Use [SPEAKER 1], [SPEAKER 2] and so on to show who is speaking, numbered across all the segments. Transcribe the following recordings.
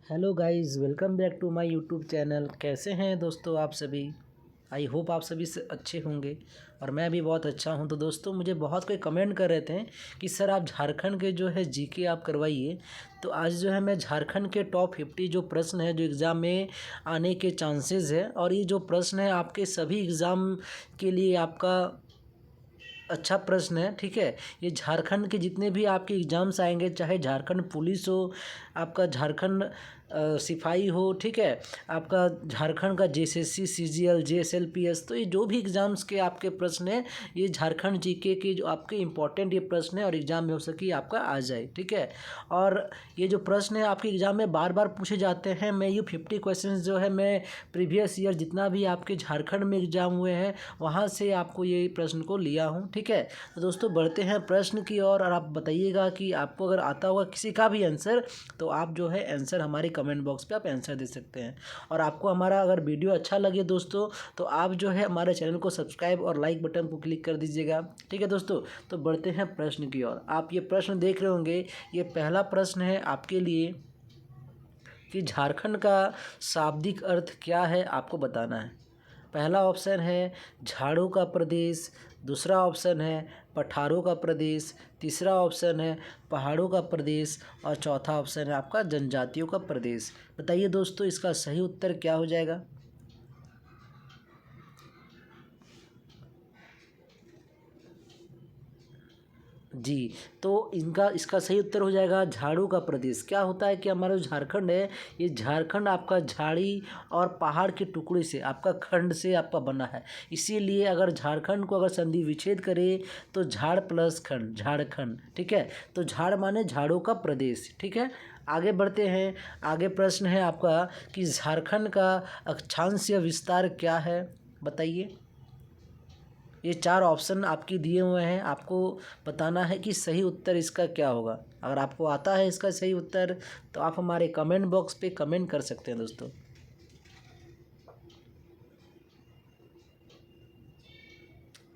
[SPEAKER 1] Hello guys, welcome back to my YouTube channel. कैसे हैं दोस्तों आप सभी? आई होप आप सभी से अच्छे होंगे और मैं भी बहुत अच्छा हूं। तो दोस्तों, मुझे बहुत कोई कमेंट कर रहे थे कि सर आप झारखंड के जो है जीके आप करवाइए। तो आज जो है मैं झारखंड के टॉप 50 जो प्रश्न है जो एग्ज़ाम में आने के चांसेस है, और ये जो प्रश्न है आपके सभी एग्ज़ाम के लिए आपका अच्छा प्रश्न है। ठीक है, ये झारखंड के जितने भी आपके एग्ज़ाम्स आएंगे, चाहे झारखंड पुलिस हो, आपका झारखंड सिपाही हो, ठीक है, आपका झारखंड का जेएसएससी सीजीएल जेएसएलपीएस, तो ये जो भी एग्ज़ाम्स के आपके प्रश्न हैं, ये झारखंड जीके के जो आपके इंपॉर्टेंट ये प्रश्न है और एग्ज़ाम में हो सके आपका आ जाए। ठीक है, और ये जो प्रश्न है आपके एग्ज़ाम में बार बार पूछे जाते हैं। मैं ये 50 क्वेश्चन जो है मैं प्रीवियस ईयर जितना भी आपके झारखंड में एग्ज़ाम हुए हैं वहाँ से आपको ये प्रश्न को लिया हूँ। ठीक है, तो दोस्तों बढ़ते हैं प्रश्न की ओर, और आप बताइएगा कि आपको अगर आता होगा किसी का भी आंसर, तो आप जो है आंसर हमारे कमेंट बॉक्स पे आप आंसर दे सकते हैं। और आपको हमारा अगर वीडियो अच्छा लगे दोस्तों, तो आप जो है हमारे चैनल को सब्सक्राइब और लाइक बटन को क्लिक कर दीजिएगा। ठीक है दोस्तों, तो बढ़ते हैं प्रश्न की ओर। आप ये प्रश्न देख रहे होंगे, ये पहला प्रश्न है आपके लिए कि झारखंड का शाब्दिक अर्थ क्या है, आपको बताना है। पहला ऑप्शन है झाड़ू का प्रदेश, दूसरा ऑप्शन है पठारों का प्रदेश, तीसरा ऑप्शन है पहाड़ों का प्रदेश, और चौथा ऑप्शन है आपका जनजातियों का प्रदेश। बताइए दोस्तों, इसका सही उत्तर क्या हो जाएगा? जी, तो इनका इसका सही उत्तर हो जाएगा झाड़ू का प्रदेश। क्या होता है कि हमारा जो झारखंड है, ये झारखंड आपका झाड़ी और पहाड़ के टुकड़े से आपका खंड से आपका बना है। इसीलिए अगर झारखंड को अगर संधि विच्छेद करे तो झाड़ प्लस खंड, झारखंड। ठीक है, तो झाड़ माने झाड़ू का प्रदेश। ठीक है, आगे बढ़ते हैं। आगे प्रश्न है आपका कि झारखंड का अक्षांशीय विस्तार क्या है, बताइए। ये चार ऑप्शन आपके दिए हुए हैं, आपको बताना है कि सही उत्तर इसका क्या होगा। अगर आपको आता है इसका सही उत्तर, तो आप हमारे कमेंट बॉक्स पे कमेंट कर सकते हैं दोस्तों।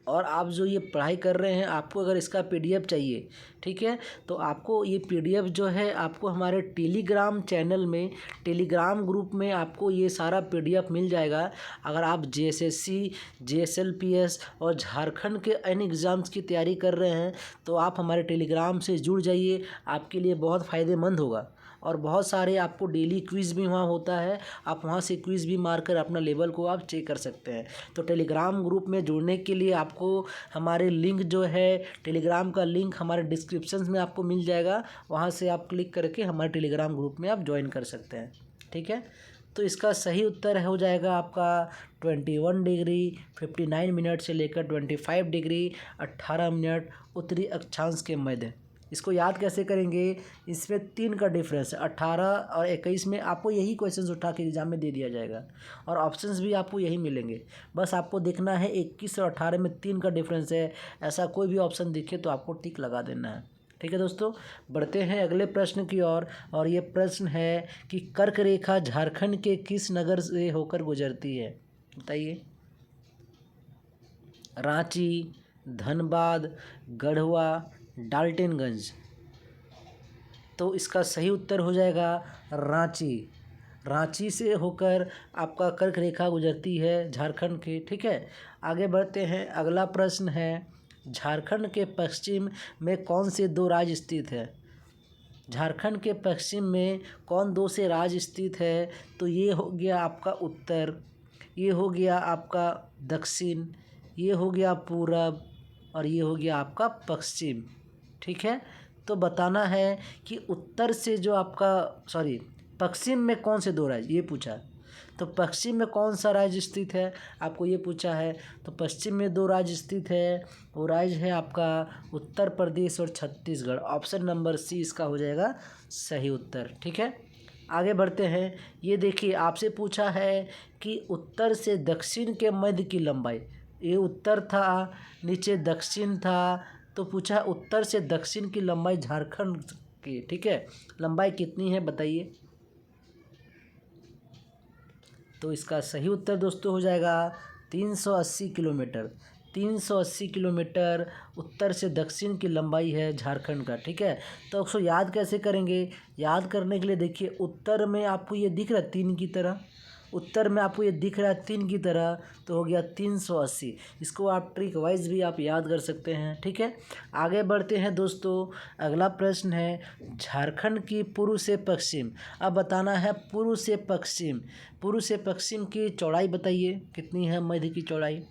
[SPEAKER 1] और आप जो ये पढ़ाई कर रहे हैं, आपको अगर इसका पीडीएफ चाहिए, ठीक है, तो आपको ये पीडीएफ जो है आपको हमारे टेलीग्राम चैनल में, टेलीग्राम ग्रुप में आपको ये सारा पीडीएफ मिल जाएगा। अगर आप जेएसएससी जेएसएलपीएस और झारखंड के अन्य एग्ज़ाम्स की तैयारी कर रहे हैं, तो आप हमारे टेलीग्राम से जुड़ जाइए, आपके लिए बहुत फ़ायदेमंद होगा। और बहुत सारे आपको डेली क्विज़ भी वहाँ होता है, आप वहाँ से क्विज़ भी मार कर अपना लेवल को आप चेक कर सकते हैं। तो टेलीग्राम ग्रुप में जुड़ने के लिए आपको हमारे लिंक जो है, टेलीग्राम का लिंक हमारे डिस्क्रिप्शन में आपको मिल जाएगा, वहाँ से आप क्लिक करके हमारे टेलीग्राम ग्रुप में आप ज्वाइन कर सकते हैं। ठीक है, तो इसका सही उत्तर हो जाएगा आपका 21 डिग्री 59 मिनट से लेकर 25 डिग्री 18 मिनट उत्तरी अक्षांश के मध्य। इसको याद कैसे करेंगे? इसमें 3 का डिफरेंस है, 18 और 21 में आपको यही क्वेश्चंस उठा के एग्जाम में दे दिया जाएगा, और ऑप्शंस भी आपको यही मिलेंगे। बस आपको देखना है 21 और 18 में 3 का डिफरेंस है, ऐसा कोई भी ऑप्शन दिखे तो आपको टिक लगा देना है। ठीक है दोस्तों, बढ़ते हैं अगले प्रश्न की ओर। और ये प्रश्न है कि कर्क रेखा झारखंड के किस नगर से होकर गुजरती है, बताइए। रांची, धनबाद, गढ़वा, डाल्टनगंज। तो इसका सही उत्तर हो जाएगा रांची। रांची से होकर आपका कर्क रेखा गुजरती है झारखंड के। ठीक है, आगे बढ़ते हैं। अगला प्रश्न है झारखंड के पश्चिम में कौन से दो राज्य स्थित है? झारखंड के पश्चिम में कौन दो से राज्य स्थित है? तो ये हो गया आपका उत्तर, ये हो गया आपका दक्षिण, ये हो गया पूरब, और ये हो गया आपका पश्चिम। ठीक है, तो बताना है कि उत्तर से जो आपका सॉरी पश्चिम में कौन से दो राज्य, ये पूछा। तो पश्चिम में कौन सा राज्य स्थित है, आपको ये पूछा है। तो पश्चिम में दो राज्य स्थित है, वो राज्य है आपका उत्तर प्रदेश और छत्तीसगढ़। ऑप्शन नंबर सी इसका हो जाएगा सही उत्तर। ठीक है, आगे बढ़ते हैं। ये देखिए, आपसे पूछा है कि उत्तर से दक्षिण के मध्य की लंबाई, ये उत्तर था, नीचे दक्षिण था, तो पूछा उत्तर से दक्षिण की लंबाई झारखंड की। ठीक है, लंबाई कितनी है बताइए। तो इसका सही उत्तर दोस्तों हो जाएगा 380 किलोमीटर। 380 किलोमीटर उत्तर से दक्षिण की लंबाई है झारखंड का। ठीक है, तो उसको याद कैसे करेंगे? याद करने के लिए देखिए, उत्तर में आपको ये दिख रहा है 3 की तरह, उत्तर में आपको ये दिख रहा है 3 की तरह, तो हो गया 380। इसको आप ट्रिक वाइज भी आप याद कर सकते हैं। ठीक है, आगे बढ़ते हैं दोस्तों। अगला प्रश्न है झारखंड की पूर्व से पश्चिम। अब बताना है पूर्व से पश्चिम। पूर्व से पश्चिम की चौड़ाई बताइए कितनी है, मध्य की चौड़ाई।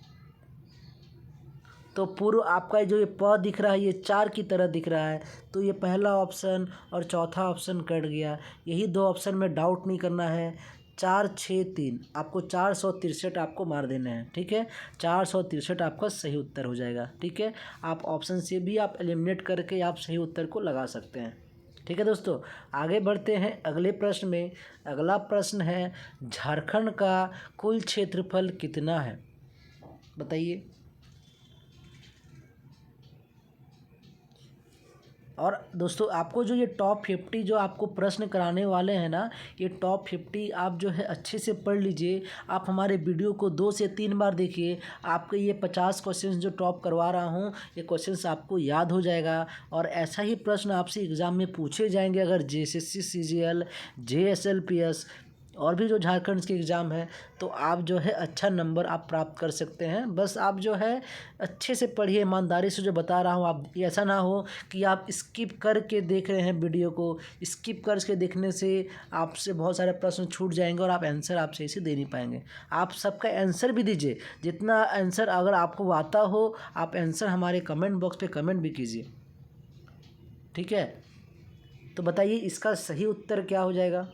[SPEAKER 1] तो पूर्व आपका जो ये प दिख रहा है ये 4 की तरह दिख रहा है, तो ये पहला ऑप्शन और चौथा ऑप्शन कट गया। यही 2 ऑप्शन में डाउट नहीं करना है। 4 6 3 आपको 463 आपको मार देना है। ठीक है, 463 आपका सही उत्तर हो जाएगा। ठीक है, आप ऑप्शन से भी आप एलिमिनेट करके आप सही उत्तर को लगा सकते हैं। ठीक है दोस्तों, आगे बढ़ते हैं अगले प्रश्न में। अगला प्रश्न है झारखंड का कुल क्षेत्रफल कितना है, बताइए। और दोस्तों आपको जो ये टॉप 50 जो आपको प्रश्न कराने वाले हैं ना, ये टॉप 50 आप जो है अच्छे से पढ़ लीजिए। आप हमारे वीडियो को 2 से 3 बार देखिए, आपके ये 50 क्वेश्चंस जो टॉप करवा रहा हूँ ये क्वेश्चंस आपको याद हो जाएगा। और ऐसा ही प्रश्न आपसे एग्ज़ाम में पूछे जाएंगे अगर JSSC CGL JSLPS और भी जो झारखंड के एग्ज़ाम है, तो आप जो है अच्छा नंबर आप प्राप्त कर सकते हैं। बस आप जो है अच्छे से पढ़िए, ईमानदारी से जो बता रहा हूँ। आप ऐसा ना हो कि आप स्किप करके देख रहे हैं वीडियो को। स्किप करके देखने से आपसे बहुत सारे प्रश्न छूट जाएंगे और आप आंसर आप सही से दे नहीं पाएंगे। आप सबका आंसर भी दीजिए, जितना आंसर अगर आपको आता हो आप आंसर हमारे कमेंट बॉक्स पे कमेंट भी कीजिए। ठीक है, तो बताइए इसका सही उत्तर क्या हो जाएगा।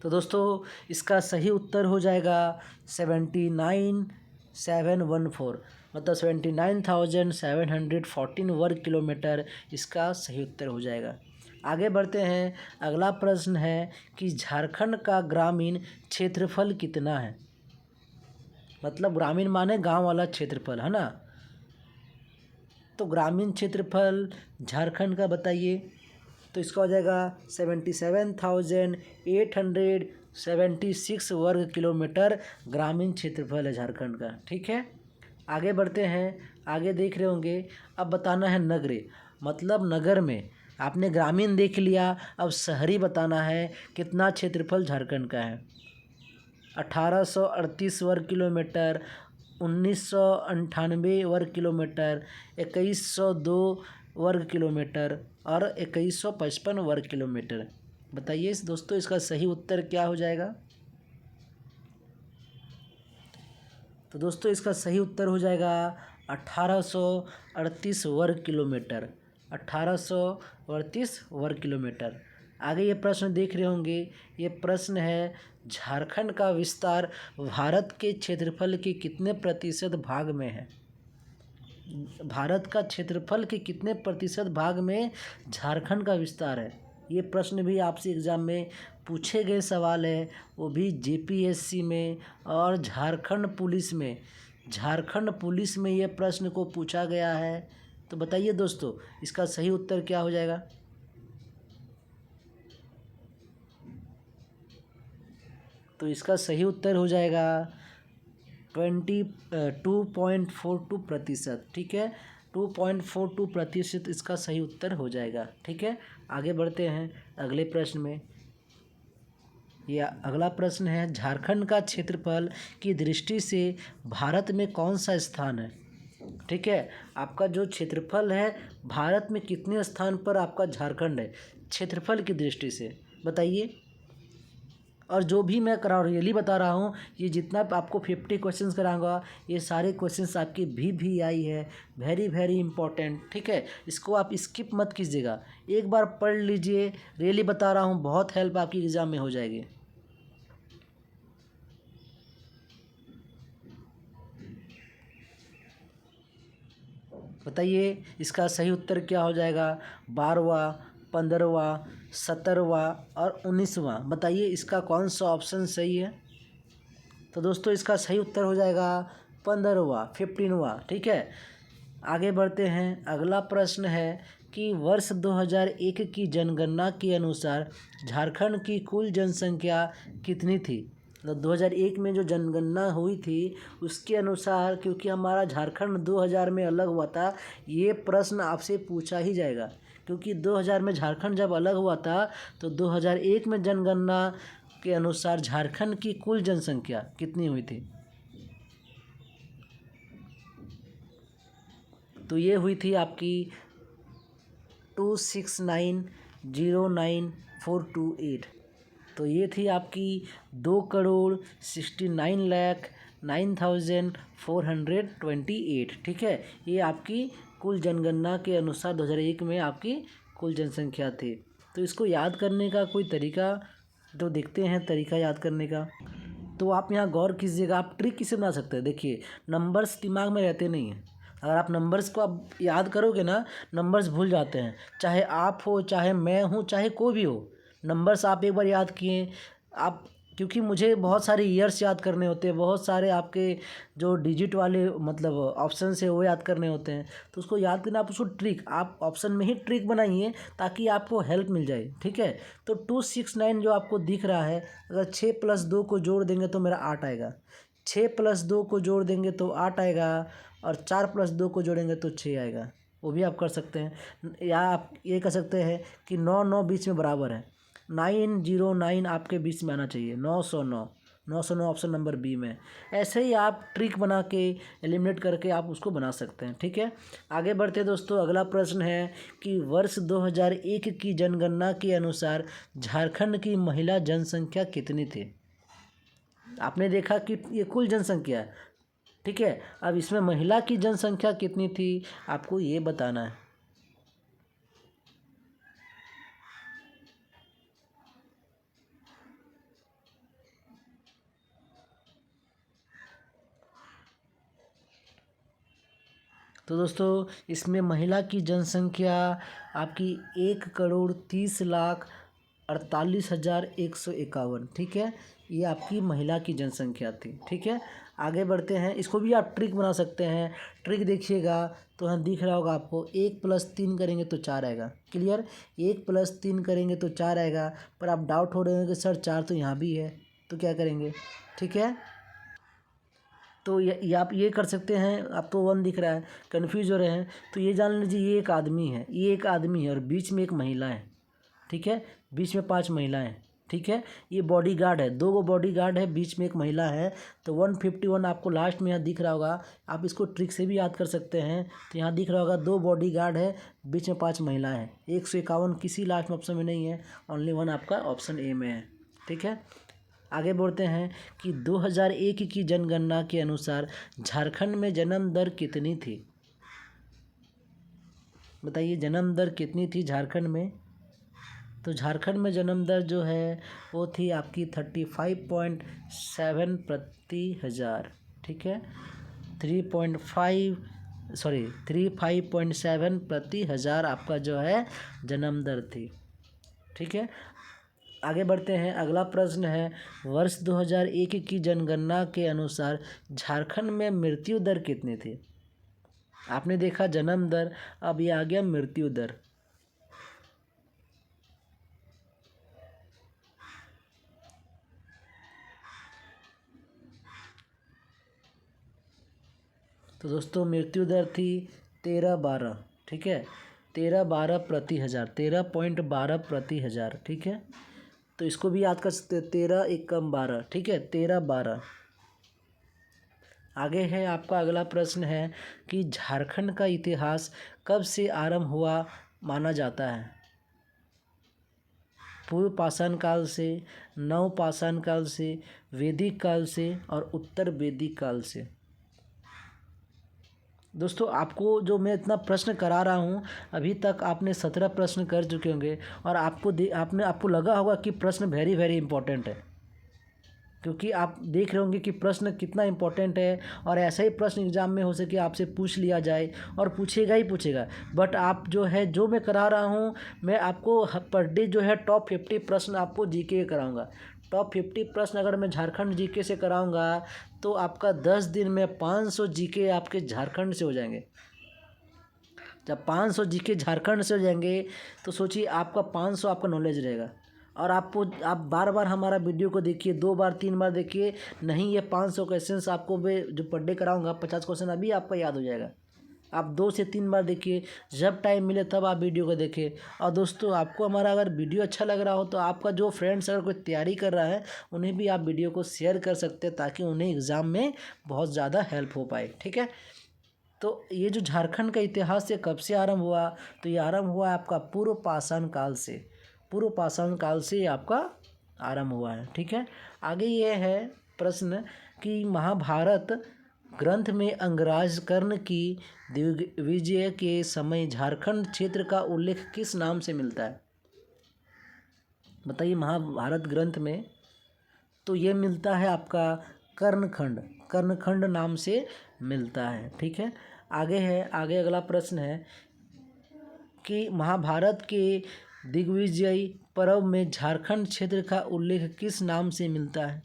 [SPEAKER 1] तो दोस्तों इसका सही उत्तर हो जाएगा 79714, मतलब 79,714 वर्ग किलोमीटर इसका सही उत्तर हो जाएगा। आगे बढ़ते हैं। अगला प्रश्न है कि झारखंड का ग्रामीण क्षेत्रफल कितना है, मतलब ग्रामीण माने गांव वाला क्षेत्रफल है ना। तो ग्रामीण क्षेत्रफल झारखंड का बताइए। तो इसका हो जाएगा 77,876 वर्ग किलोमीटर ग्रामीण क्षेत्रफल है झारखंड का। ठीक है, आगे बढ़ते हैं। आगे देख रहे होंगे, अब बताना है नगरे, मतलब नगर में। आपने ग्रामीण देख लिया, अब शहरी बताना है कितना क्षेत्रफल झारखंड का है। 1838 वर्ग किलोमीटर, 1998 वर्ग किलोमीटर, 2102 वर्ग किलोमीटर और 2155 वर्ग किलोमीटर। बताइए दोस्तों इसका सही उत्तर क्या हो जाएगा। तो दोस्तों इसका सही उत्तर हो जाएगा 1838 वर्ग किलोमीटर, 1838 वर्ग किलोमीटर। आगे ये प्रश्न देख रहे होंगे, ये प्रश्न है झारखंड का विस्तार भारत के क्षेत्रफल के कितने प्रतिशत भाग में है। भारत का क्षेत्रफल के कितने प्रतिशत भाग में झारखंड का विस्तार है। ये प्रश्न भी आपसे एग्ज़ाम में पूछे गए सवाल है, वो भी JPSC में और झारखंड पुलिस में। झारखंड पुलिस में ये प्रश्न को पूछा गया है। तो बताइए दोस्तों इसका सही उत्तर क्या हो जाएगा। तो इसका सही उत्तर हो जाएगा 2.42%। ठीक है, 2.42% इसका सही उत्तर हो जाएगा। ठीक है, आगे बढ़ते हैं अगले प्रश्न में। यह अगला प्रश्न है झारखंड का क्षेत्रफल की दृष्टि से भारत में कौन सा स्थान है। ठीक है, आपका जो क्षेत्रफल है भारत में कितने स्थान पर आपका झारखंड है क्षेत्रफल की दृष्टि से, बताइए। और जो भी मैं रियली बता रहा हूँ, ये जितना आपको 50 क्वेश्चंस कराऊंगा ये सारे क्वेश्चंस आपके VVI है, वेरी वेरी इंपॉर्टेंट। ठीक है, इसको आप स्किप मत कीजिएगा, एक बार पढ़ लीजिए। रियली बता रहा हूँ, बहुत हेल्प आपकी एग्ज़ाम में हो जाएगी। बताइए इसका सही उत्तर क्या हो जाएगा। 12वां, 15वां, 17वां और 19वां, बताइए इसका कौन सा ऑप्शन सही है। तो दोस्तों इसका सही उत्तर हो जाएगा 15वां, 15वां। ठीक है, आगे बढ़ते हैं। अगला प्रश्न है कि वर्ष 2001 की जनगणना के अनुसार झारखंड की कुल जनसंख्या कितनी थी। मतलब 2001 में जो जनगणना हुई थी उसके अनुसार, क्योंकि हमारा झारखंड 2000 में अलग हुआ था, ये प्रश्न आपसे पूछा ही जाएगा। क्योंकि 2000 में झारखंड जब अलग हुआ था तो 2001 में जनगणना के अनुसार झारखंड की कुल जनसंख्या कितनी हुई थी। तो ये हुई थी आपकी 269,09,428। तो ये थी आपकी 2,69,09,428। ठीक है, ये आपकी कुल जनगणना के अनुसार 2001 में आपकी कुल जनसंख्या थी। तो इसको याद करने का कोई तरीका तो देखते हैं, तरीका याद करने का। तो आप यहाँ गौर कीजिएगा, आप ट्रिक किसे बना सकते हैं। देखिए, नंबर्स दिमाग में रहते नहीं हैं। अगर आप नंबर्स को आप याद करोगे ना, नंबर्स भूल जाते हैं। चाहे आप हो, चाहे मैं हूँ, चाहे कोई भी हो, नंबर्स आप एक बार याद किए आप, क्योंकि मुझे बहुत सारे ईयर्स याद करने होते हैं, बहुत सारे आपके जो डिजिट वाले मतलब ऑप्शन है वो याद करने होते हैं। तो उसको याद करना, आप उसको ट्रिक, आप ऑप्शन में ही ट्रिक बनाइए ताकि आपको हेल्प मिल जाए। ठीक है, तो 269 जो आपको दिख रहा है, अगर 6+2 को जोड़ देंगे तो मेरा 8 आएगा, 6+2 को जोड़ देंगे तो 8 आएगा, और 4+2 को जोड़ेंगे तो 6 आएगा। वो भी आप कर सकते हैं। या आप ये कर सकते हैं कि 9 बीच में बराबर है, 909 आपके बीच में आना चाहिए, 909 ऑप्शन नंबर बी में। ऐसे ही आप ट्रिक बना के एलिमिनेट करके आप उसको बना सकते हैं। ठीक है, आगे बढ़ते हैं दोस्तों। अगला प्रश्न है कि वर्ष 2001 की जनगणना के अनुसार झारखंड की महिला जनसंख्या कितनी थी। आपने देखा कि ये कुल जनसंख्या है। ठीक है, अब इसमें महिला की जनसंख्या कितनी थी आपको ये बताना है। तो दोस्तों, इसमें महिला की जनसंख्या आपकी 1,30,48,151। ठीक है, ये आपकी महिला की जनसंख्या थी। ठीक है, आगे बढ़ते हैं। इसको भी आप ट्रिक बना सकते हैं। ट्रिक देखिएगा तो यहाँ दिख रहा होगा आपको, 1+3 करेंगे तो 4 आएगा। क्लियर, 1+3 करेंगे तो 4 आएगा। पर आप डाउट हो रहे हैं कि सर 4 तो यहाँ भी है, तो क्या करेंगे। ठीक है, तो ये आप ये कर सकते हैं। आपको 1 दिख रहा है, कन्फ्यूज हो रहे हैं, तो ये जान लीजिए ये एक आदमी है, ये एक आदमी है और बीच में एक महिला है। ठीक है, बीच में 5 महिलाएं। ठीक है, ये बॉडीगार्ड है, 2 बॉडीगार्ड है, बीच में एक महिला है। तो 151 आपको लास्ट में यहाँ दिख रहा होगा। आप इसको ट्रिक से भी याद कर सकते हैं। तो यहाँ दिख रहा होगा 2 बॉडीगार्ड है, बीच में 5 महिलाएं हैं। 151 किसी लास्ट में ऑप्शन में नहीं है, ओनली 1 आपका ऑप्शन ए में है। ठीक है, आगे बढ़ते हैं कि 2001 की जनगणना के अनुसार झारखंड में जन्म दर कितनी थी। बताइए, जन्म दर कितनी थी झारखंड में। तो झारखंड में जन्म दर जो है वो थी आपकी 35.7 प्रति हज़ार। ठीक है, 35.7 प्रति हज़ार आपका जो है जन्म दर थी। ठीक है, आगे बढ़ते हैं। अगला प्रश्न है, वर्ष 2001 की जनगणना के अनुसार झारखंड में मृत्यु दर कितनी थी। आपने देखा जन्म दर, अब ये आ गया मृत्यु दर। तो दोस्तों, मृत्यु दर थी 13.12। ठीक है, 13.12 प्रति हज़ार, 13.12 प्रति हज़ार। ठीक है, तो इसको भी याद कर सकते हैं, 13 एकम 12। ठीक है, 13.12। आगे है आपका अगला प्रश्न है कि झारखंड का इतिहास कब से आरंभ हुआ माना जाता है। पूर्व पाषाण काल से, नव पाषाण काल से, वैदिक काल से और उत्तर वैदिक काल से। दोस्तों, आपको जो मैं इतना प्रश्न करा रहा हूँ, अभी तक आपने 17 प्रश्न कर चुके होंगे और आपको लगा होगा कि प्रश्न वेरी वेरी इंपॉर्टेंट है, क्योंकि आप देख रहे होंगे कि प्रश्न कितना इंपॉर्टेंट है। और ऐसा ही प्रश्न एग्जाम में हो सके आपसे पूछ लिया जाए, और पूछेगा ही पूछेगा। बट आप जो है, जो मैं करा रहा हूँ, मैं आपको पर डे जो है टॉप 50 प्रश्न आपको जीके कराऊंगा। टॉप 50 प्रश्न अगर मैं झारखंड जीके से कराऊंगा तो आपका 10 दिन में 500 जीके आपके झारखंड से हो जाएंगे। जब 500 जीके झारखंड से हो जाएंगे तो सोचिए आपका 500 आपका नॉलेज रहेगा। और आप बार बार हमारा वीडियो को देखिए, 2 बार 3 बार देखिए, नहीं ये 500 क्वेश्चंस आपको मैं जो पर डे कराऊंगा 50 क्वेश्चन अभी आपका याद हो जाएगा। आप 2 से 3 बार देखिए, जब टाइम मिले तब आप वीडियो को देखें। और दोस्तों आपको हमारा अगर वीडियो अच्छा लग रहा हो तो आपका जो फ्रेंड्स अगर कोई तैयारी कर रहा है उन्हें भी आप वीडियो को शेयर कर सकते हैं, ताकि उन्हें एग्ज़ाम में बहुत ज़्यादा हेल्प हो पाए। ठीक है, तो ये जो झारखंड का इतिहास ये कब से आरंभ हुआ, तो ये आरंभ हुआ है आपका पूर्व पाषाण काल से। पूर्व पाषाण काल से ये आपका आरंभ हुआ है। ठीक है, आगे ये है प्रश्न कि महाभारत ग्रंथ में अंगराज कर्ण की दिग्विजय के समय झारखंड क्षेत्र का उल्लेख किस नाम से मिलता है? बताइए, महाभारत ग्रंथ में तो ये मिलता है आपका कर्णखंड, कर्णखंड नाम से मिलता है। ठीक है, आगे अगला प्रश्न है कि महाभारत के दिग्विजय पर्व में झारखंड क्षेत्र का उल्लेख किस नाम से मिलता है?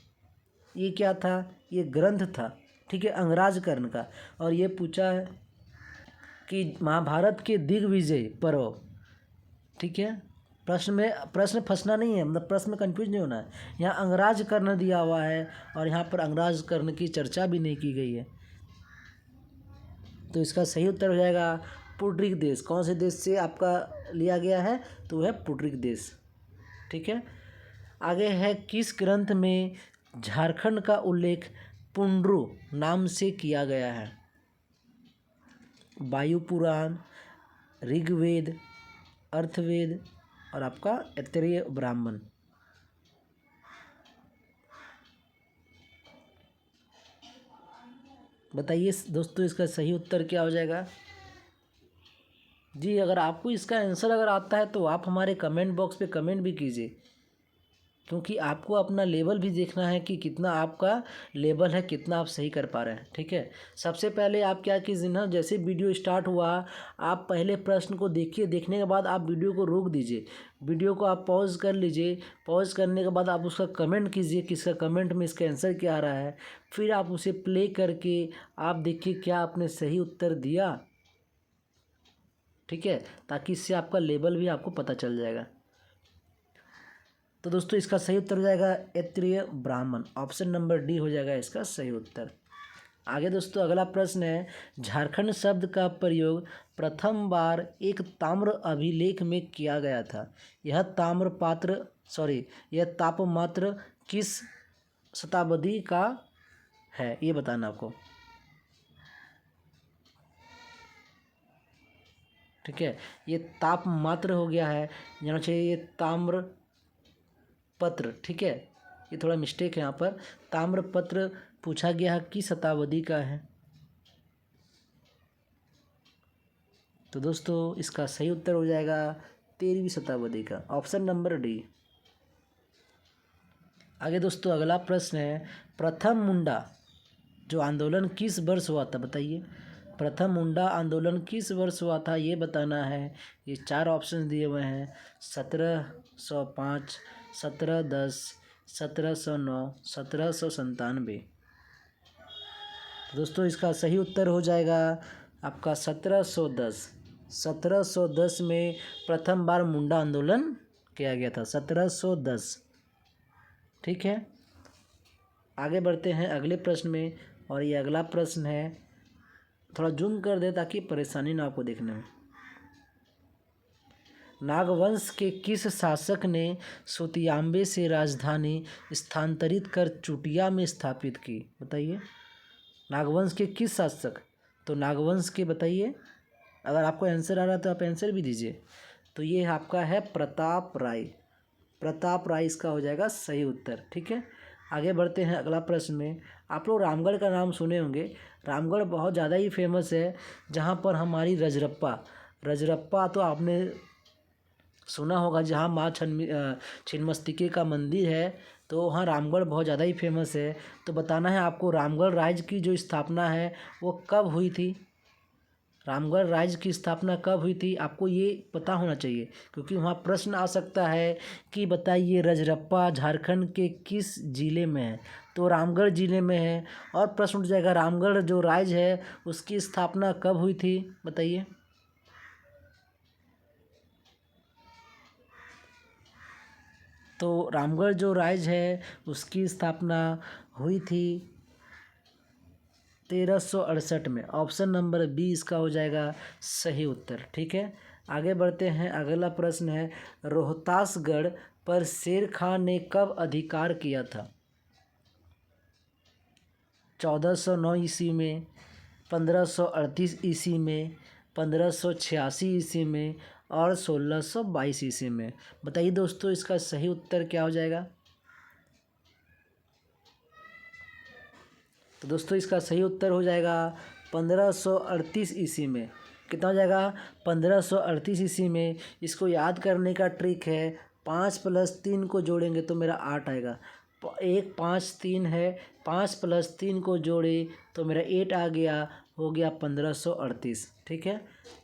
[SPEAKER 1] ये क्या था? ये ग्रंथ था। ठीक है, अंगराज कर्ण का। और ये पूछा है कि महाभारत के दिग्विजय पर्व। ठीक है, प्रश्न फंसना नहीं है, मतलब प्रश्न में कंफ्यूज नहीं होना है। यहाँ अंगराज कर्ण दिया हुआ है और यहाँ पर अंगराज कर्ण की चर्चा भी नहीं की गई है, तो इसका सही उत्तर हो जाएगा पुड्रिक देश। कौन से देश से आपका लिया गया है? तो है पुड्रिक देश। ठीक है, आगे है किस ग्रंथ में झारखंड का उल्लेख पुंड्रू नाम से किया गया है? वायु पुराण, ऋग्वेद, अर्थवेद और आपका ऐतरेय ब्राह्मण। बताइए दोस्तों, इसका सही उत्तर क्या हो जाएगा? जी, अगर आपको इसका आंसर अगर आता है तो आप हमारे कमेंट बॉक्स पे कमेंट भी कीजिए, क्योंकि आपको अपना लेवल भी देखना है कि कितना आपका लेवल है, कितना आप सही कर पा रहे हैं। ठीक है, सबसे पहले आप क्या कीजिए ना, जैसे वीडियो स्टार्ट हुआ आप पहले प्रश्न को देखिए, देखने के बाद आप वीडियो को रोक दीजिए, वीडियो को आप पॉज कर लीजिए। पॉज करने के बाद आप उसका कमेंट कीजिए कि इसका कमेंट में इसका आंसर क्या आ रहा है। फिर आप उसे प्ले करके आप देखिए क्या आपने सही उत्तर दिया। ठीक है, ताकि इससे आपका लेवल भी आपको पता चल जाएगा। तो दोस्तों इसका सही उत्तर हो जाएगा ऐतरेय ब्राह्मण। ऑप्शन नंबर डी हो जाएगा इसका सही उत्तर। आगे दोस्तों अगला प्रश्न है, झारखंड शब्द का प्रयोग प्रथम बार एक ताम्र अभिलेख में किया गया था। यह तापमात्र किस शताब्दी का है, ये बताना आपको। ठीक है, ये तापमात्र हो गया है, जाना चाहिए ये ताम्र पत्र। ठीक है, ये थोड़ा मिस्टेक है यहाँ पर। ताम्रपत्र पूछा गया है किस शताब्दी का है, तो दोस्तों इसका सही उत्तर हो जाएगा 13वीं शताब्दी का। Option number D. आगे दोस्तों अगला प्रश्न है, प्रथम मुंडा जो आंदोलन किस वर्ष हुआ था? बताइए, प्रथम मुंडा आंदोलन किस वर्ष हुआ था, ये बताना है। ये 4 ऑप्शन दिए हुए हैं, 1705, 1710, 1709, 1797। दोस्तों इसका सही उत्तर हो जाएगा आपका 1710। 1710 में प्रथम बार मुंडा आंदोलन किया गया था, 1710। ठीक है, आगे बढ़ते हैं अगले प्रश्न में। और ये अगला प्रश्न है, थोड़ा जूम कर दे ताकि परेशानी ना आपको देखने में। नागवंश के किस शासक ने सुतियाम्बे से राजधानी स्थानांतरित कर चुटिया में स्थापित की? बताइए, नागवंश के किस शासक? तो नागवंश के बताइए, अगर आपको आंसर आ रहा है तो आप आंसर भी दीजिए। तो ये आपका है प्रताप राय। प्रताप राय इसका हो जाएगा सही उत्तर। ठीक है, आगे बढ़ते हैं अगला प्रश्न में। आप लोग रामगढ़ का नाम सुने होंगे। रामगढ़ बहुत ज़्यादा ही फेमस है, जहाँ पर हमारी रजरप्पा तो आपने सुना होगा, जहाँ माँ छिन्नमस्तिके का मंदिर है, तो वहाँ रामगढ़ बहुत ज़्यादा ही फेमस है। तो बताना है आपको, रामगढ़ राज्य की जो स्थापना है वो कब हुई थी? रामगढ़ राज्य की स्थापना कब हुई थी, आपको ये पता होना चाहिए, क्योंकि वहाँ प्रश्न आ सकता है कि बताइए रजरप्पा झारखंड के किस ज़िले में है? तो रामगढ़ ज़िले में है। और प्रश्न उठ जाएगा, रामगढ़ जो राज्य है उसकी स्थापना कब हुई थी? बताइए। तो रामगढ़ जो राज्य है उसकी स्थापना हुई थी 1368 में। ऑप्शन नंबर बी इसका हो जाएगा सही उत्तर। ठीक है, आगे बढ़ते हैं। अगला प्रश्न है, रोहतासगढ़ पर शेर खान ने कब अधिकार किया था? 1409 ईस्वी में, 1538 ईस्वी में, 1586 ईस्वी में और 1622 ईस्वी में। बताइए दोस्तों, इसका सही उत्तर क्या हो जाएगा? तो दोस्तों इसका सही उत्तर हो जाएगा 1538 ईस्वी में। कितना हो जाएगा? 1538 ईस्वी में। इसको याद करने का ट्रिक है, 5 + 3 को जोड़ेंगे तो मेरा 8 आएगा। 1 5 3 है, 5 + 3 को जोड़े तो मेरा 8 आ गया, हो गया 1538। ठीक है,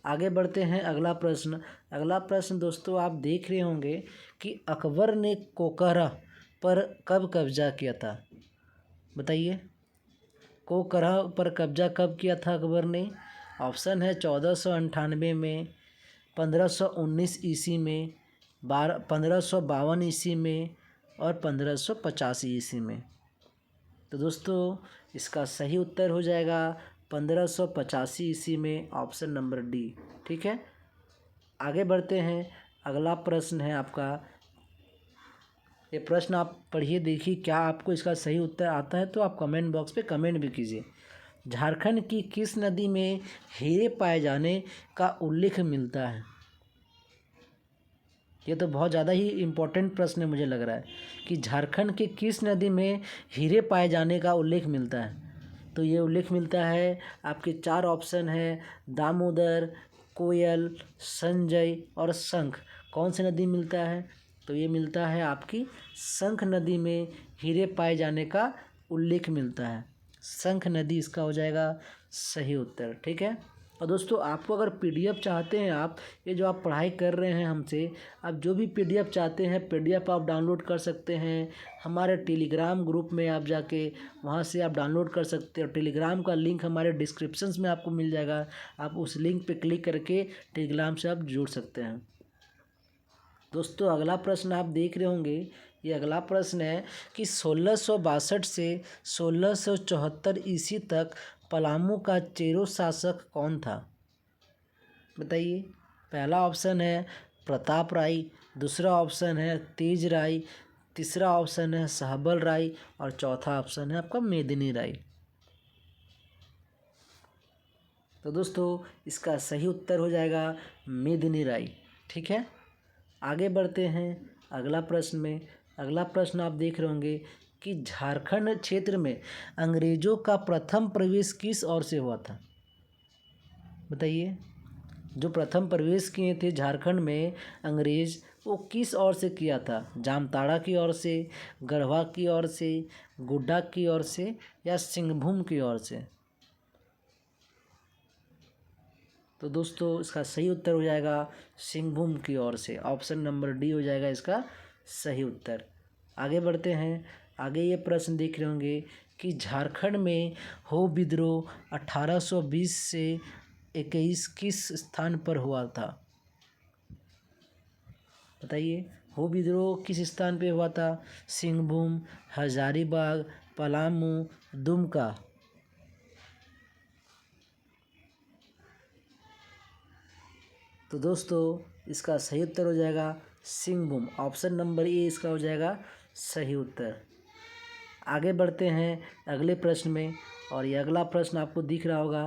[SPEAKER 1] आगे बढ़ते हैं। अगला प्रश्न। अगला प्रश्न दोस्तों आप देख रहे होंगे कि अकबर ने कोकरा पर कब कब्जा किया था? बताइए, कोकरा पर कब्जा कब किया था अकबर ने? ऑप्शन है 1498 में, 1519 ईस्वी में, 1552 ईस्वी में और 1585 ईस्वी में। तो दोस्तों इसका सही उत्तर हो जाएगा 1585 ईस्वी में, ऑप्शन नंबर डी। ठीक है, आगे बढ़ते हैं। अगला प्रश्न है आपका, ये प्रश्न आप पढ़िए, देखिए क्या आपको इसका सही उत्तर आता है तो आप कमेंट बॉक्स पे कमेंट भी कीजिए। झारखंड की किस नदी में हीरे पाए जाने का उल्लेख मिलता है? ये तो बहुत ज़्यादा ही इम्पोर्टेंट प्रश्न है, मुझे लग रहा है कि झारखंड के किस नदी में हीरे पाए जाने का उल्लेख मिलता है। तो ये उल्लेख मिलता है, आपके 4 ऑप्शन है, दामोदर, कोयल, संजय और शंख। कौन सी नदी मिलता है? तो ये मिलता है आपकी शंख नदी में हीरे पाए जाने का उल्लेख मिलता है। शंख नदी इसका हो जाएगा सही उत्तर। ठीक है, और दोस्तों आपको अगर पीडीएफ चाहते हैं, आप ये जो आप पढ़ाई कर रहे हैं हमसे, आप जो भी पीडीएफ चाहते हैं, पीडीएफ आप डाउनलोड कर सकते हैं हमारे टेलीग्राम ग्रुप में। आप जाके वहाँ से आप डाउनलोड कर सकते हो। टेलीग्राम का लिंक हमारे डिस्क्रिप्शंस में आपको मिल जाएगा, आप उस लिंक पे क्लिक करके टेलीग्राम से आप जुड़ सकते हैं। दोस्तों अगला प्रश्न आप देख रहे होंगे, ये अगला प्रश्न है कि 1662 से 1674 ईस्वी तक पलामू का चेरो शासक कौन था? बताइए। पहला ऑप्शन है प्रताप राय, दूसरा ऑप्शन है तेज राय, तीसरा ऑप्शन है सहबल राय और चौथा ऑप्शन है आपका मेदिनी राय। तो दोस्तों इसका सही उत्तर हो जाएगा मेदिनी राय। ठीक है, आगे बढ़ते हैं अगला प्रश्न में। अगला प्रश्न आप देख रहे होंगे कि झारखंड क्षेत्र में अंग्रेजों का प्रथम प्रवेश किस ओर से हुआ था? बताइए, जो प्रथम प्रवेश किए थे झारखंड में अंग्रेज, वो किस ओर से किया था? जामताड़ा की ओर से, गढ़वा की ओर से, गोड्डा की ओर से या सिंहभूम की ओर से? तो दोस्तों इसका सही उत्तर हो जाएगा सिंहभूम की ओर से। ऑप्शन नंबर डी हो जाएगा इसका सही उत्तर। आगे बढ़ते हैं। आगे ये प्रश्न देख रहे होंगे कि झारखंड में हो विद्रोह 1820 से 21 किस स्थान पर हुआ था? बताइए, हो विद्रोह किस स्थान पे हुआ था? सिंहभूम, हजारीबाग, पलामू, दुमका। तो दोस्तों इसका सही उत्तर हो जाएगा सिंहभूम। ऑप्शन नंबर ए इसका हो जाएगा सही उत्तर। आगे बढ़ते हैं अगले प्रश्न में, और ये अगला प्रश्न आपको दिख रहा होगा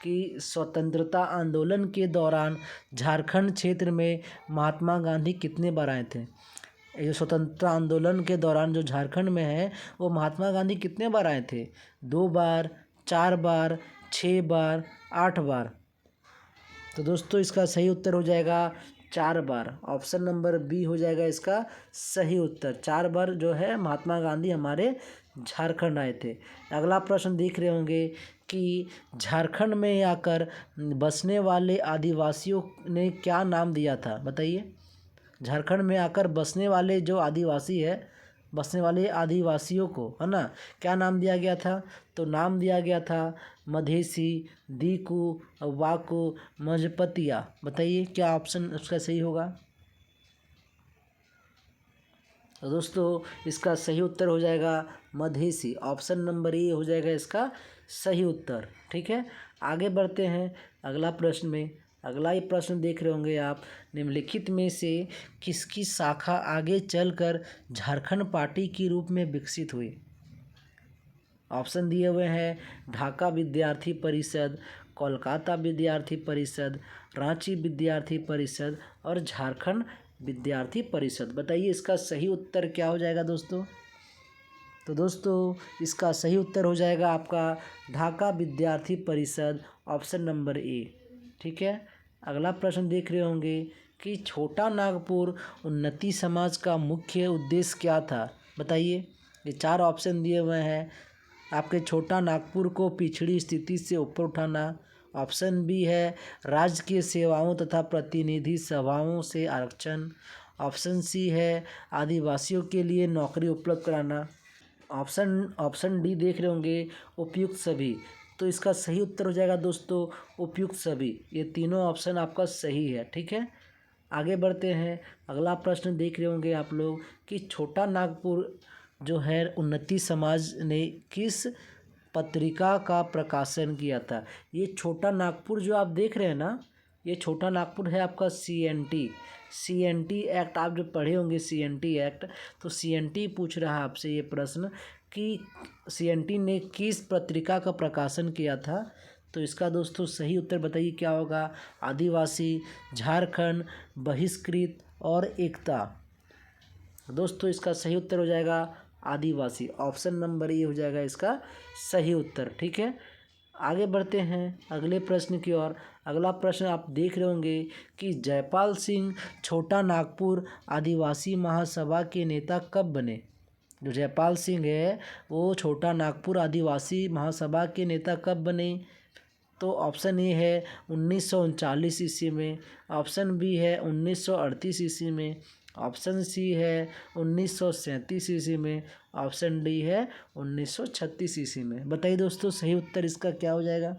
[SPEAKER 1] कि स्वतंत्रता आंदोलन के दौरान झारखंड क्षेत्र में महात्मा गांधी कितने बार आए थे? ये स्वतंत्रता आंदोलन के दौरान जो झारखंड में है, वो महात्मा गांधी कितने बार आए थे? 2 बार, 4 बार, 6 बार, 8 बार? तो दोस्तों इसका सही उत्तर हो जाएगा 4 बार। ऑप्शन नंबर बी हो जाएगा इसका सही उत्तर। 4 बार जो है महात्मा गांधी हमारे झारखंड आए थे। अगला प्रश्न देख रहे होंगे कि झारखंड में आकर बसने वाले आदिवासियों ने क्या नाम दिया था? बताइए। झारखंड में आकर बसने वाले जो आदिवासी है, बसने वाले आदिवासियों को, है ना, क्या नाम दिया गया था? तो नाम दिया गया था मधेसी, दीकू, वाको, मजपतिया। बताइए क्या ऑप्शन उसका सही होगा? तो दोस्तों इसका सही उत्तर हो जाएगा मधेसी। ऑप्शन नंबर ए हो जाएगा इसका सही उत्तर। ठीक है, आगे बढ़ते हैं अगला प्रश्न में। अगला ये प्रश्न देख रहे होंगे आप, निम्नलिखित में से किसकी शाखा आगे चलकर झारखंड पार्टी के रूप में विकसित हुई। ऑप्शन दिए हुए हैं ढाका विद्यार्थी परिषद, कोलकाता विद्यार्थी परिषद, रांची विद्यार्थी परिषद और झारखंड विद्यार्थी परिषद। बताइए इसका सही उत्तर क्या हो जाएगा दोस्तों। तो दोस्तों इसका सही उत्तर हो जाएगा आपका ढाका विद्यार्थी परिषद, ऑप्शन नंबर ए। ठीक है, अगला प्रश्न देख रहे होंगे कि छोटा नागपुर उन्नति समाज का मुख्य उद्देश्य क्या था। बताइए, ये 4 ऑप्शन दिए हुए हैं आपके। छोटा नागपुर को पिछड़ी स्थिति से ऊपर उठाना। ऑप्शन बी है राजकीय सेवाओं तथा प्रतिनिधि सभाओं से आरक्षण। ऑप्शन सी है आदिवासियों के लिए नौकरी उपलब्ध कराना। ऑप्शन डी देख रहे होंगे उपयुक्त सभी। तो इसका सही उत्तर हो जाएगा दोस्तों उपयुक्त सभी। ये तीनों ऑप्शन आपका सही है। ठीक है, आगे बढ़ते हैं। अगला प्रश्न देख रहे होंगे आप लोग कि छोटा नागपुर जो है उन्नति समाज ने किस पत्रिका का प्रकाशन किया था। ये छोटा नागपुर जो आप देख रहे हैं ना, ये छोटा नागपुर है आपका CNT एक्ट। आप जो पढ़े होंगे CNT एक्ट, तो CNT पूछ रहा है आपसे ये प्रश्न कि CNT ने किस पत्रिका का प्रकाशन किया था। तो इसका दोस्तों सही उत्तर बताइए क्या होगा। आदिवासी, झारखंड, बहिष्कृत और एकता। दोस्तों इसका सही उत्तर हो जाएगा आदिवासी। ऑप्शन नंबर ए हो जाएगा इसका सही उत्तर। ठीक है, आगे बढ़ते हैं अगले प्रश्न की ओर। अगला प्रश्न आप देख रहे होंगे कि जयपाल सिंह छोटा नागपुर आदिवासी महासभा के नेता कब बने। जो जयपाल सिंह है वो छोटा नागपुर आदिवासी महासभा के नेता कब बने। तो ऑप्शन ए है 1939 ईस्वी में। ऑप्शन बी है 1938 ईस्वी में। ऑप्शन सी है 1937 ईस्वी में। ऑप्शन डी है 1936 ईस्वी में। बताइए दोस्तों सही उत्तर इसका क्या हो जाएगा।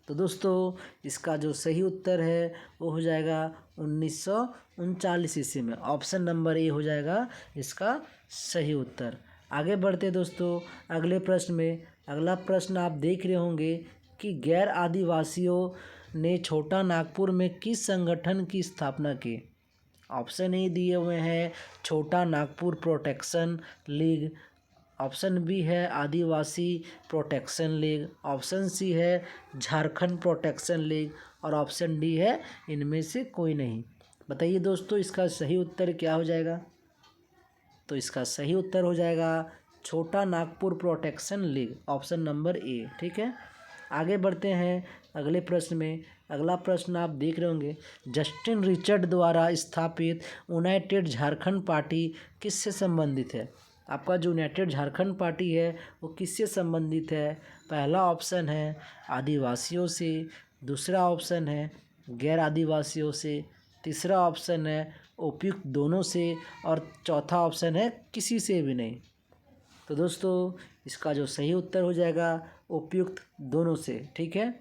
[SPEAKER 1] तो दोस्तों इसका जो सही उत्तर है वो हो जाएगा 1939 ईस्वी में। ऑप्शन नंबर ए हो जाएगा इसका सही उत्तर। आगे बढ़ते दोस्तों अगले प्रश्न में। अगला प्रश्न आप देख रहे होंगे कि गैर आदिवासियों ने छोटा नागपुर में किस संगठन की स्थापना की। ऑप्शन ए दिए हुए हैं Chota Nagpur protection league. Option B है Adivasi protection league. Option C है झारखंड प्रोटेक्शन लीग और ऑप्शन डी है इनमें से कोई नहीं। बताइए दोस्तों इसका सही उत्तर क्या हो जाएगा। तो इसका सही उत्तर हो जाएगा छोटा Nagpur protection league, option number ए। ठीक है, आगे बढ़ते हैं अगले प्रश्न में। अगला प्रश्न आप देख रहे होंगे जस्टिन रिचर्ड द्वारा स्थापित यूनाइटेड झारखंड पार्टी किससे संबंधित है। आपका जो यूनाइटेड झारखंड पार्टी है वो किससे संबंधित है। पहला ऑप्शन है आदिवासियों से, दूसरा ऑप्शन है गैर आदिवासियों से, तीसरा ऑप्शन है उपयुक्त दोनों से और चौथा ऑप्शन है किसी से भी नहीं। तो दोस्तों इसका जो सही उत्तर हो जाएगा उपयुक्त दोनों से। ठीक है,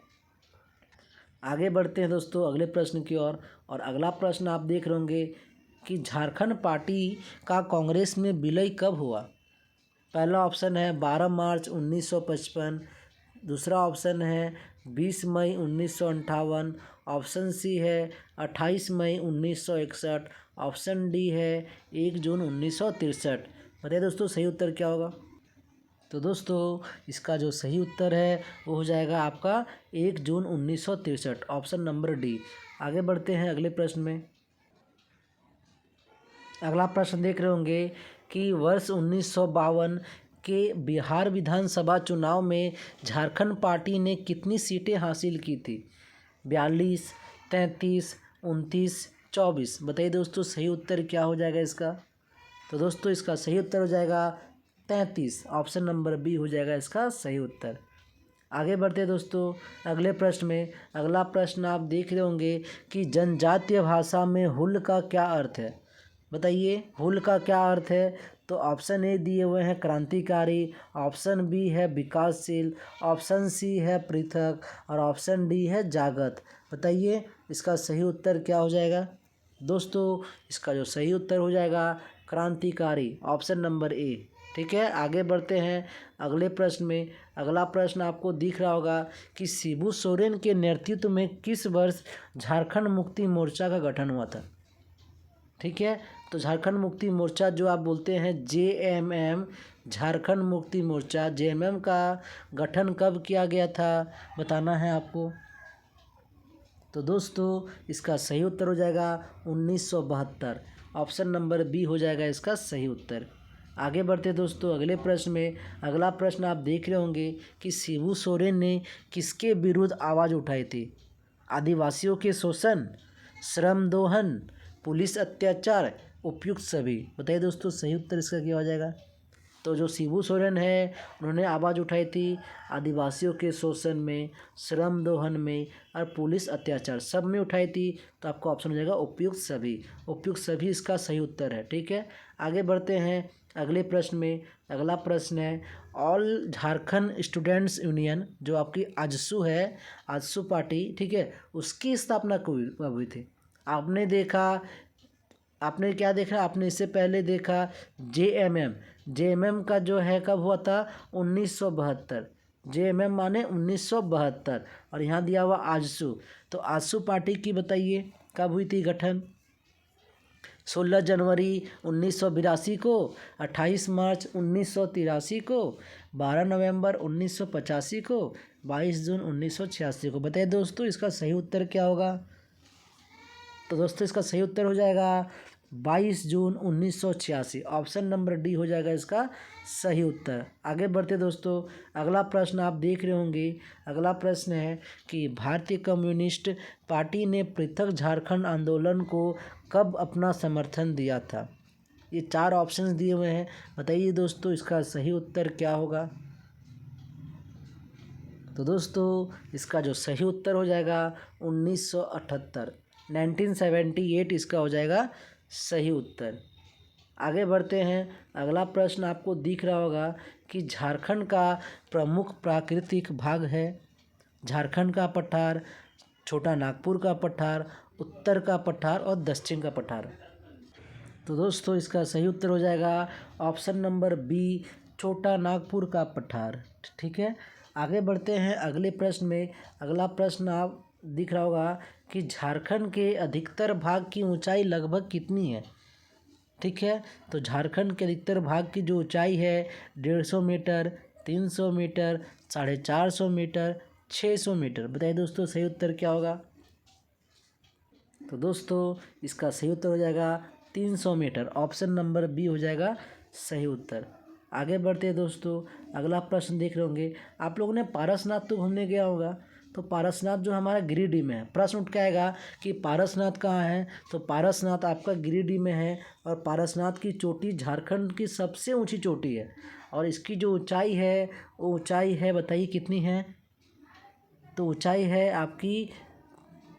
[SPEAKER 1] आगे बढ़ते हैं दोस्तों अगले प्रश्न की ओर। और अगला प्रश्न आप देख रहे होंगे कि झारखंड पार्टी का कांग्रेस में विलय कब हुआ। पहला ऑप्शन है 12 मार्च 1955। दूसरा ऑप्शन है 20 मई 1958। ऑप्शन सी है 28 मई 1961। ऑप्शन डी है 1 जून 1963। बताइए दोस्तों सही उत्तर क्या होगा। तो दोस्तों इसका जो सही उत्तर है वो हो जाएगा आपका 1 जून 1963, ऑप्शन नंबर डी। आगे बढ़ते हैं अगले प्रश्न में। अगला प्रश्न देख रहे होंगे कि वर्ष 1952 के बिहार विधानसभा चुनाव में झारखंड पार्टी ने कितनी सीटें हासिल की थी। 42, 33, 29, 24। बताइए दोस्तों सही उत्तर क्या हो जाएगा इसका। तो दोस्तों इसका सही उत्तर हो जाएगा 33, ऑप्शन नंबर बी हो जाएगा इसका सही उत्तर। आगे बढ़ते हैं दोस्तों अगले प्रश्न में। अगला प्रश्न आप देख रहे होंगे कि जनजातीय भाषा में हुल का क्या अर्थ है। बताइए हुल का क्या अर्थ है। तो ऑप्शन ए दिए हुए हैं क्रांतिकारी, ऑप्शन बी है विकासशील, ऑप्शन सी है पृथक और ऑप्शन डी है जागत। बताइए इसका सही उत्तर क्या हो जाएगा। दोस्तों इसका जो सही उत्तर हो जाएगा क्रांतिकारी, ऑप्शन नंबर ए। ठीक है, आगे बढ़ते हैं अगले प्रश्न में। अगला प्रश्न आपको दिख रहा होगा कि शिबू सोरेन के नेतृत्व में किस वर्ष झारखंड मुक्ति मोर्चा का गठन हुआ था। ठीक है, तो झारखंड मुक्ति मोर्चा जो आप बोलते हैं JMM, झारखंड मुक्ति मोर्चा JMM का गठन कब किया गया था बताना है आपको। तो दोस्तों इसका सही उत्तर हो जाएगा 1972, ऑप्शन नंबर बी हो जाएगा इसका सही उत्तर। आगे बढ़ते दोस्तों अगले प्रश्न में। अगला प्रश्न आप देख रहे होंगे कि शिबू सोरेन ने किसके विरुद्ध आवाज़ उठाई थी। आदिवासियों के शोषण, श्रम दोहन, पुलिस अत्याचार, उपयुक्त सभी। बताइए दोस्तों सही उत्तर इसका क्या हो जाएगा। तो जो शिबू सोरेन है उन्होंने आवाज़ उठाई थी आदिवासियों के शोषण में, श्रम दोहन में और पुलिस अत्याचार सब में उठाई थी। तो आपका ऑप्शन हो जाएगा उपयुक्त सभी। उपयुक्त सभी इसका सही उत्तर है। ठीक है, आगे बढ़ते हैं अगले प्रश्न में। अगला प्रश्न है ऑल झारखंड स्टूडेंट्स यूनियन जो आपकी आजसू है, आजसू पार्टी, ठीक है, उसकी स्थापना कब हुई थी। आपने देखा, आपने क्या देखा, आपने इससे पहले देखा JMM का जो है कब हुआ था 1972। JMM माने 1972 और यहाँ दिया हुआ आजसू। तो आजसू पार्टी की बताइए कब हुई थी गठन। 16 जनवरी 1982 को, 28 मार्च 1983 को, 12 नवंबर 1985 को, 22 जून 1986 को। बताइए दोस्तों इसका सही उत्तर क्या होगा। तो दोस्तों इसका सही उत्तर हो जाएगा 22 जून 1986, ऑप्शन नंबर डी हो जाएगा इसका सही उत्तर। आगे बढ़ते दोस्तों अगला प्रश्न आप देख रहे होंगे। अगला प्रश्न है कि भारतीय कम्युनिस्ट पार्टी ने पृथक झारखंड आंदोलन को कब अपना समर्थन दिया था। ये 4 ऑप्शंस दिए हुए हैं, बताइए दोस्तों इसका सही उत्तर क्या होगा। तो दोस्तों इसका जो सही उत्तर हो जाएगा 1978, 1978 इसका हो जाएगा सही उत्तर। आगे बढ़ते हैं अगला प्रश्न आपको दिख रहा होगा कि झारखंड का प्रमुख प्राकृतिक भाग है। झारखंड का पठार, छोटा नागपुर का पठार, उत्तर का पठार और दक्षिण का पठार। तो दोस्तों इसका सही उत्तर हो जाएगा ऑप्शन नंबर बी, छोटा नागपुर का पठार। ठीक है, आगे बढ़ते हैं अगले प्रश्न में। अगला प्रश्न आप दिख रहा होगा कि झारखंड के अधिकतर भाग की ऊंचाई लगभग कितनी है। ठीक है, तो झारखंड के अधिकतर भाग की जो ऊंचाई है 150 मीटर, 300 मीटर, 450 मीटर, 600 मीटर। बताइए दोस्तों सही उत्तर क्या होगा। तो दोस्तों इसका सही उत्तर हो जाएगा 300 मीटर, ऑप्शन नंबर बी हो जाएगा सही उत्तर। आगे बढ़ते हैं दोस्तों अगला प्रश्न देख रहे होंगे। आप लोगों ने पारसनाथ तो घूमने गया होगा, तो पारसनाथ जो हमारा गिरिडीह में है। प्रश्न उठ के आएगा कि पारसनाथ कहाँ है, तो पारसनाथ आपका गिरिडीह में है और पारसनाथ की चोटी झारखंड की सबसे ऊंची चोटी है और इसकी जो ऊंचाई है वो ऊंचाई है, बताइए कितनी है। तो ऊंचाई है आपकी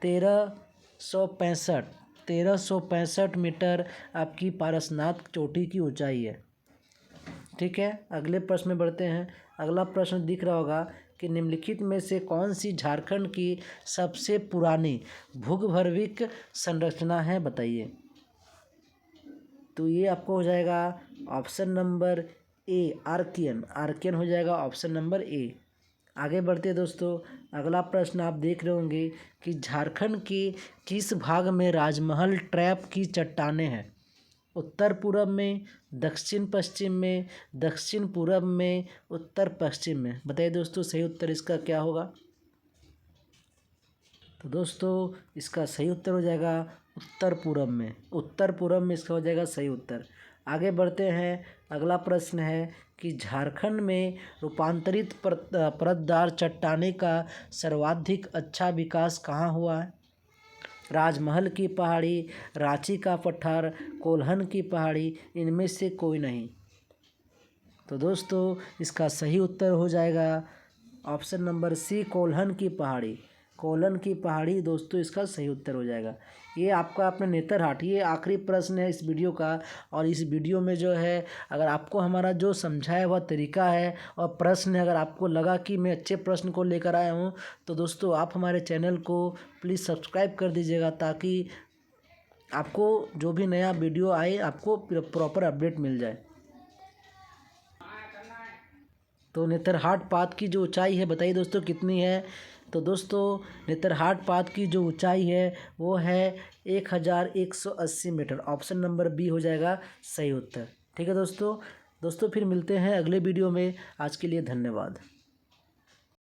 [SPEAKER 1] 1365 मीटर आपकी पारसनाथ चोटी की ऊंचाई है। ठीक है, अगले प्रश्न में बढ़ते हैं। अगला प्रश्न दिख रहा होगा कि निम्नलिखित में से कौन सी झारखंड की सबसे पुरानी भूगर्भीय संरचना है, बताइए। तो ये आपको हो जाएगा option number A, Archaean. Archaean हो जाएगा ऑप्शन नंबर ए। आगे बढ़ते हैं दोस्तों अगला प्रश्न आप देख रहे होंगे कि झारखंड के किस भाग में राजमहल ट्रैप की चट्टानें हैं। उत्तर पूर्व में, दक्षिण पश्चिम में, दक्षिण पूर्व में, उत्तर पश्चिम में। बताइए दोस्तों सही उत्तर इसका क्या होगा। तो दोस्तों इसका सही उत्तर हो जाएगा उत्तर पूर्व में। उत्तर पूर्व में इसका हो जाएगा सही उत्तर। आगे बढ़ते हैं अगला प्रश्न है कि झारखंड में रूपांतरित परतदार चट्टानें का सर्वाधिक अच्छा विकास कहाँ हुआ है। राजमहल की पहाड़ी, रांची का पठार, कोल्हन की पहाड़ी, इनमें से कोई नहीं। तो दोस्तों इसका सही उत्तर हो जाएगा ऑप्शन नंबर सी, कोल्हन की पहाड़ी। कोल्हन की पहाड़ी दोस्तों इसका सही उत्तर हो जाएगा। ये आपका अपने नेतरहाट, ये आखिरी प्रश्न है इस वीडियो का। और इस वीडियो में जो है अगर आपको हमारा जो समझाया हुआ तरीका है और प्रश्न अगर आपको लगा कि मैं अच्छे प्रश्न को लेकर आया हूँ, तो दोस्तों आप हमारे चैनल को प्लीज़ सब्सक्राइब कर दीजिएगा ताकि आपको जो भी नया वीडियो आए आपको प्रॉपर अपडेट मिल जाए। तो नेतरहाट पाथ की जो ऊंचाई है बताइए दोस्तों कितनी है। तो दोस्तों नेतरहाट पाथ की जो ऊंचाई है वो है 1180 मीटर। ऑप्शन नंबर बी हो जाएगा सही उत्तर। ठीक है दोस्तों फिर मिलते हैं अगले वीडियो में। आज के लिए धन्यवाद।